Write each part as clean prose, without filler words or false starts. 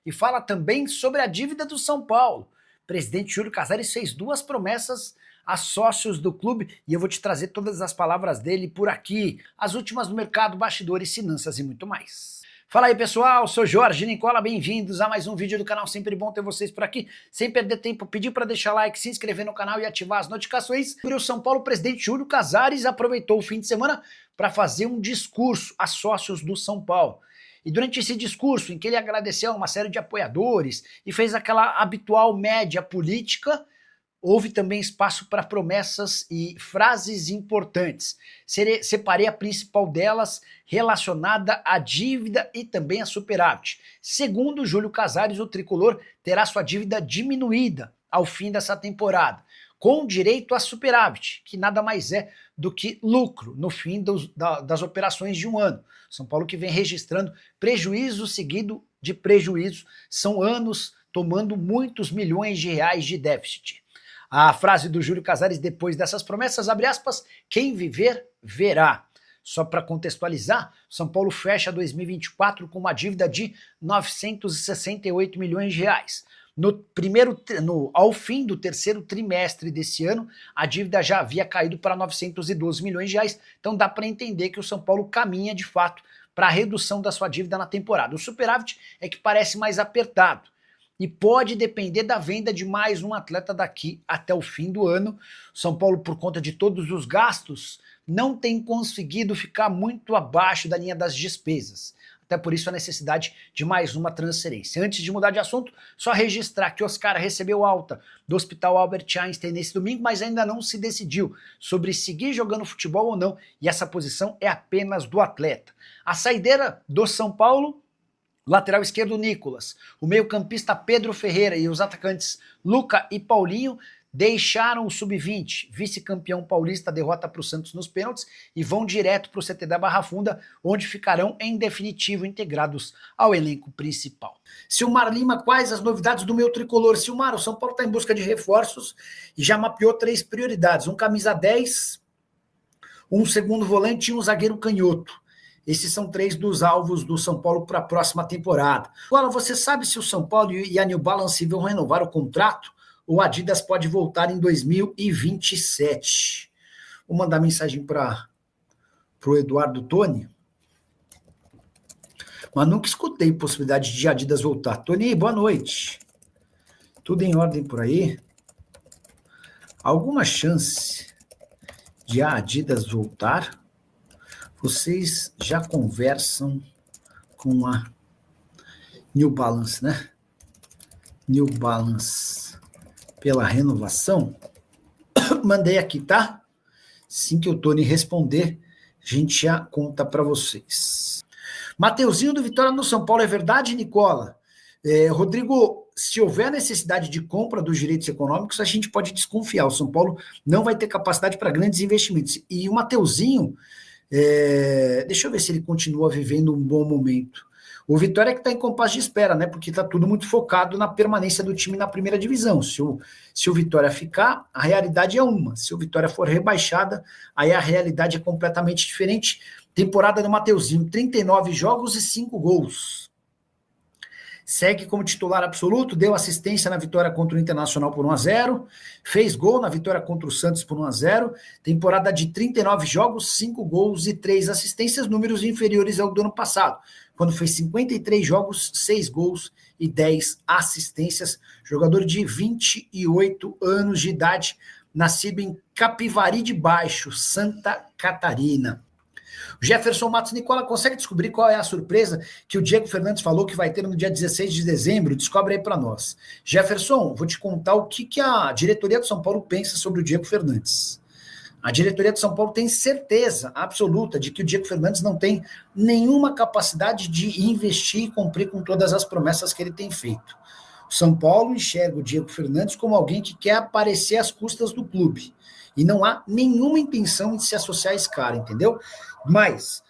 e fala também sobre a dívida do São Paulo. O presidente Júlio Casares fez duas promessas a sócios do clube e eu vou te trazer todas as palavras dele por aqui, as últimas do mercado, bastidores, finanças e muito mais. Fala aí pessoal, sou Jorge Nicola, bem-vindos a mais um vídeo do canal, sempre bom ter vocês por aqui. Sem perder tempo, pedir para deixar like, se inscrever no canal e ativar as notificações. O São Paulo, o presidente Júlio Casares aproveitou o fim de semana para fazer um discurso a sócios do São Paulo. E durante esse discurso, em que ele agradeceu a uma série de apoiadores e fez aquela habitual média política, houve também espaço para promessas e frases importantes. Separei a principal delas relacionada à dívida e também a superávit. Segundo Júlio Casares, o tricolor terá sua dívida diminuída ao fim dessa temporada, com direito a superávit, que nada mais é do que lucro no fim das operações de um ano. São Paulo que vem registrando prejuízo seguido de prejuízo, são anos tomando muitos milhões de reais de déficit. A frase do Júlio Casares depois dessas promessas, abre aspas, quem viver, verá. Só para contextualizar, São Paulo fecha 2024 com uma dívida de 968 milhões de reais. Ao fim do terceiro trimestre desse ano, a dívida já havia caído para 912 milhões de reais, então dá para entender que o São Paulo caminha de fato para a redução da sua dívida na temporada. O superávit é que parece mais apertado e pode depender da venda de mais um atleta daqui até o fim do ano. São Paulo, por conta de todos os gastos, não tem conseguido ficar muito abaixo da linha das despesas. Até por isso a necessidade de mais uma transferência. Antes de mudar de assunto, só registrar que Oscar recebeu alta do Hospital Albert Einstein nesse domingo, mas ainda não se decidiu sobre seguir jogando futebol ou não, e essa posição é apenas do atleta. A saideira do São Paulo, lateral esquerdo Nicolas, o meio-campista Pedro Ferreira e os atacantes Luca e Paulinho deixaram o sub-20, vice-campeão paulista, derrota para o Santos nos pênaltis e vão direto para o CT da Barra Funda, onde ficarão em definitivo integrados ao elenco principal. Silmar Lima, quais as novidades do meu tricolor? Silmar, o São Paulo está em busca de reforços e já mapeou 3 prioridades, um camisa 10, um segundo volante e um zagueiro canhoto. Esses são 3 dos alvos do São Paulo para a próxima temporada. Agora, você sabe se o São Paulo e a New Balance vão renovar o contrato ou a Adidas pode voltar em 2027? Vou mandar mensagem para o Eduardo Tony. Mas nunca escutei possibilidade de Adidas voltar. Tony, boa noite. Tudo em ordem por aí? Alguma chance de a Adidas voltar? Vocês já conversam com a New Balance, né? New Balance pela renovação? Mandei aqui, tá? Assim que o Tony responder, a gente já conta para vocês. Mateuzinho do Vitória no São Paulo, é verdade, Nicola? Rodrigo, se houver necessidade de compra dos direitos econômicos, a gente pode desconfiar. O São Paulo não vai ter capacidade para grandes investimentos. E o Mateuzinho, deixa eu ver se ele continua vivendo um bom momento. O Vitória é que está em compasso de espera, né? Porque está tudo muito focado na permanência do time na primeira divisão. Se o Vitória ficar, a realidade é uma. Se o Vitória for rebaixada, aí a realidade é completamente diferente. Temporada do Mateuzinho, 39 jogos e 5 gols. Segue como titular absoluto, deu assistência na vitória contra o Internacional por 1-0, fez gol na vitória contra o Santos por 1-0, temporada de 39 jogos, 5 gols e 3 assistências, números inferiores ao do ano passado, quando fez 53 jogos, 6 gols e 10 assistências, jogador de 28 anos de idade, nascido em Capivari de Baixo, Santa Catarina. O Jefferson Matos, Nicola, consegue descobrir qual é a surpresa que o Diego Fernandes falou que vai ter no dia 16 de dezembro? Descobre aí para nós. Jefferson, vou te contar o que a diretoria do São Paulo pensa sobre o Diego Fernandes. A diretoria do São Paulo tem certeza absoluta de que o Diego Fernandes não tem nenhuma capacidade de investir e cumprir com todas as promessas que ele tem feito. O São Paulo enxerga o Diego Fernandes como alguém que quer aparecer às custas do clube. E não há nenhuma intenção de se associar a esse cara, entendeu? Mas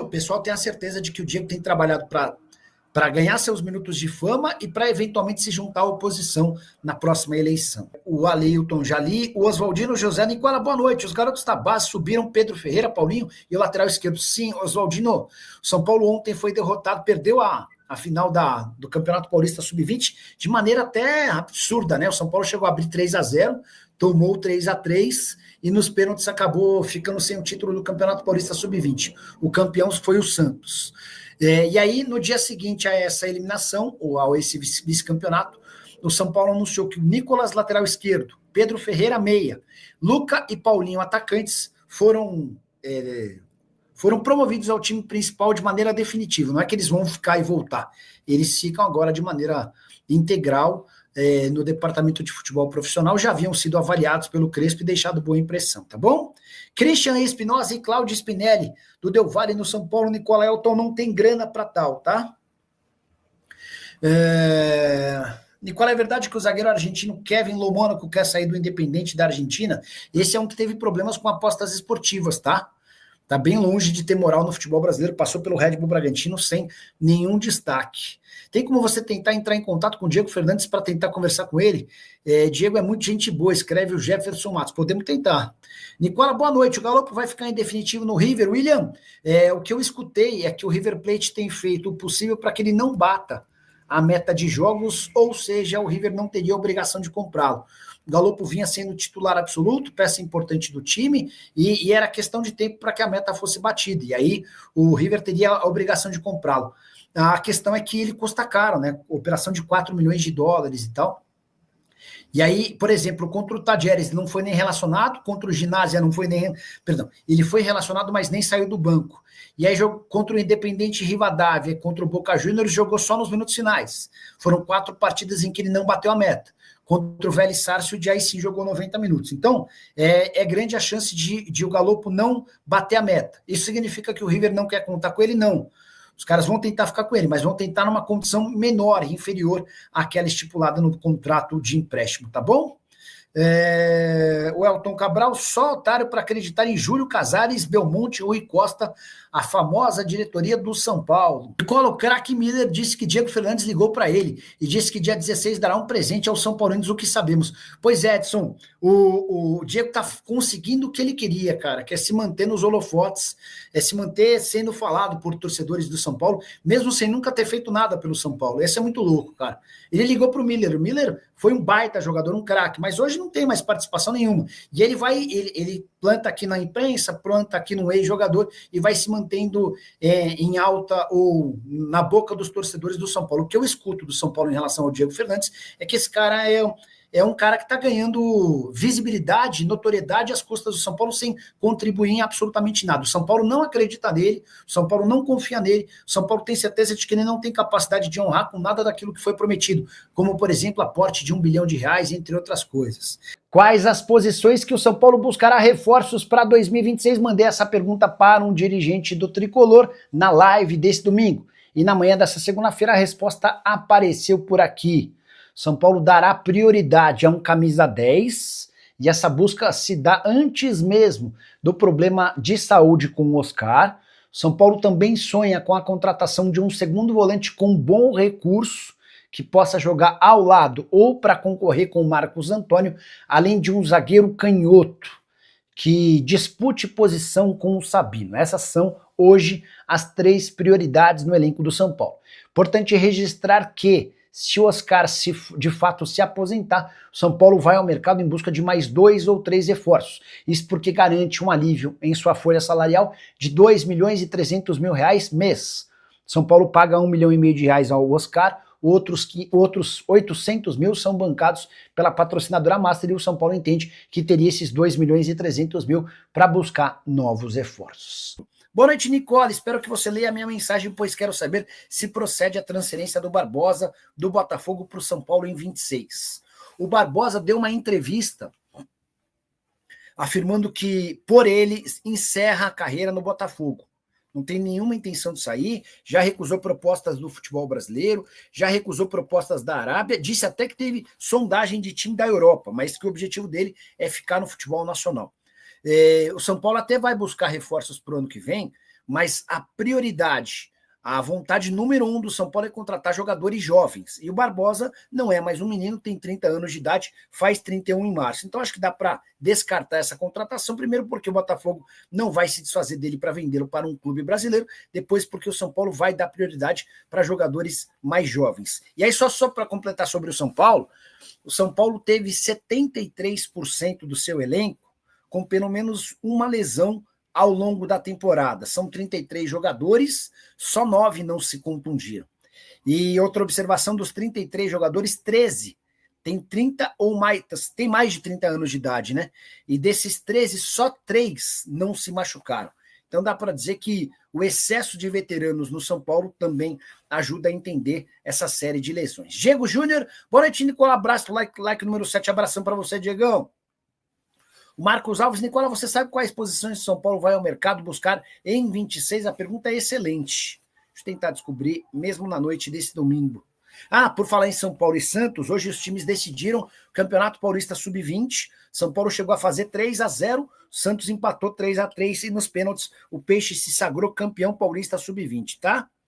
o pessoal tem a certeza de que o Diego tem trabalhado para ganhar seus minutos de fama e para eventualmente se juntar à oposição na próxima eleição. O Aleilton Jali, o Oswaldino José Nicola, boa noite. Os garotos da base subiram Pedro Ferreira, Paulinho e o lateral esquerdo. Sim, Oswaldino, o São Paulo ontem foi derrotado, perdeu a a final do Campeonato Paulista Sub-20 de maneira até absurda, né? O São Paulo chegou a abrir 3-0, tomou 3-3 e nos pênaltis acabou ficando sem o título do Campeonato Paulista Sub-20. O campeão foi o Santos. E aí, no dia seguinte a essa eliminação, ou a esse vice-campeonato, o São Paulo anunciou que o Nicolas, lateral esquerdo, Pedro Ferreira, meia, Luca e Paulinho, atacantes, foram promovidos ao time principal de maneira definitiva. Não é que eles vão ficar e voltar. Eles ficam agora de maneira integral no departamento de futebol profissional. Já haviam sido avaliados pelo Crespo e deixado boa impressão, tá bom? Christian Espinosa e Cláudio Spinelli, do Del Valle no São Paulo. Nicola Elton não tem grana para tal, tá? Nicola, é verdade que o zagueiro argentino Kevin Lomônaco quer sair do Independente da Argentina? Esse é um que teve problemas com apostas esportivas, tá? Tá bem longe de ter moral no futebol brasileiro, passou pelo Red Bull Bragantino sem nenhum destaque. Tem como você tentar entrar em contato com o Diego Fernandes para tentar conversar com ele? Diego é muito gente boa, escreve o Jefferson Matos. Podemos tentar. Nicola, boa noite. O Galopo vai ficar em definitivo no River. William, o que eu escutei é que o River Plate tem feito o possível para que ele não bata a meta de jogos, ou seja, o River não teria a obrigação de comprá-lo. O Galopo vinha sendo titular absoluto, peça importante do time, e era questão de tempo para que a meta fosse batida, e aí o River teria a obrigação de comprá-lo. A questão é que ele custa caro, né? Operação de 4 milhões de dólares e tal. E aí, por exemplo, contra o Tajeres não foi nem relacionado, contra o Ginásio não foi nem... Perdão, ele foi relacionado, mas nem saiu do banco. E aí, contra o Independente Rivadavia, contra o Boca Juniors, jogou só nos minutos finais. Foram 4 partidas em que ele não bateu a meta. Contra o Vélez Sarsfield, aí sim jogou 90 minutos. Então, é grande a chance de o Galopo não bater a meta. Isso significa que o River não quer contar com ele? Não. Os caras vão tentar ficar com ele, mas vão tentar numa condição menor, inferior àquela estipulada no contrato de empréstimo, tá bom? O Elton Cabral, só otário para acreditar em Júlio Casares, Belmonte, Rui Costa, a famosa diretoria do São Paulo. O craque Miller disse que Diego Fernandes ligou para ele e disse que dia 16 dará um presente aos São Paulinos, o que sabemos. Pois é, Edson, o Diego está conseguindo o que ele queria, cara, que é se manter nos holofotes, se manter sendo falado por torcedores do São Paulo, mesmo sem nunca ter feito nada pelo São Paulo. Esse é muito louco, cara. Ele ligou para o Miller foi um baita jogador, um craque, mas hoje não tem mais participação nenhuma. E ele planta aqui na imprensa, planta aqui no ex-jogador e vai se mantendo em alta ou na boca dos torcedores do São Paulo. O que eu escuto do São Paulo em relação ao Diego Fernandes é que esse cara é um cara que está ganhando visibilidade, notoriedade às custas do São Paulo sem contribuir em absolutamente nada. O São Paulo não acredita nele, o São Paulo não confia nele, o São Paulo tem certeza de que ele não tem capacidade de honrar com nada daquilo que foi prometido, como, por exemplo, aporte de R$1 bilhão, entre outras coisas. Quais as posições que o São Paulo buscará reforços para 2026? Mandei essa pergunta para um dirigente do Tricolor na live desse domingo. E na manhã dessa segunda-feira a resposta apareceu por aqui. São Paulo dará prioridade a um camisa 10 e essa busca se dá antes mesmo do problema de saúde com o Oscar. São Paulo também sonha com a contratação de um segundo volante com bom recurso que possa jogar ao lado ou para concorrer com o Marcos Antônio, além de um zagueiro canhoto que dispute posição com o Sabino. Essas são hoje as 3 prioridades no elenco do São Paulo. Importante registrar que se o Oscar de fato se aposentar, o São Paulo vai ao mercado em busca de mais 2 ou 3 reforços. Isso porque garante um alívio em sua folha salarial de R$2.300.000 mês. São Paulo paga R$1,5 milhão ao Oscar, outros 800 mil são bancados pela patrocinadora Master e o São Paulo entende que teria esses R$2.300.000 para buscar novos reforços. Boa noite, Nicola. Espero que você leia a minha mensagem, pois quero saber se procede a transferência do Barbosa do Botafogo para o São Paulo em 26. O Barbosa deu uma entrevista afirmando que, por ele, encerra a carreira no Botafogo. Não tem nenhuma intenção de sair, já recusou propostas do futebol brasileiro, já recusou propostas da Arábia, disse até que teve sondagem de time da Europa, mas que o objetivo dele é ficar no futebol nacional. O São Paulo até vai buscar reforços para o ano que vem, mas a prioridade A vontade número 1 do São Paulo é contratar jogadores jovens. E o Barbosa não é mais um menino, tem 30 anos de idade, faz 31 em março. Então acho que dá para descartar essa contratação, primeiro porque o Botafogo não vai se desfazer dele para vendê-lo para um clube brasileiro, depois porque o São Paulo vai dar prioridade para jogadores mais jovens. E aí só para completar sobre o São Paulo teve 73% do seu elenco com pelo menos uma lesão ao longo da temporada. São 33 jogadores, só 9 não se contundiram. E outra observação, dos 33 jogadores, 13 tem 30 ou mais, tem mais de 30 anos de idade, né? E desses 13, só 3 não se machucaram. Então dá para dizer que o excesso de veteranos no São Paulo também ajuda a entender essa série de lesões. Diego Júnior, boa noite, Nicolau, abraço, like número 7, abração para você, Diegão. O Marcos Alves, Nicola, você sabe quais posições o São Paulo vai ao mercado buscar em 26? A pergunta é excelente. Deixa eu tentar descobrir, mesmo na noite desse domingo. Por falar em São Paulo e Santos, hoje os times decidiram o Campeonato Paulista Sub-20. São Paulo chegou a fazer 3-0, Santos empatou 3-3 e nos pênaltis o Peixe se sagrou campeão paulista Sub-20, tá?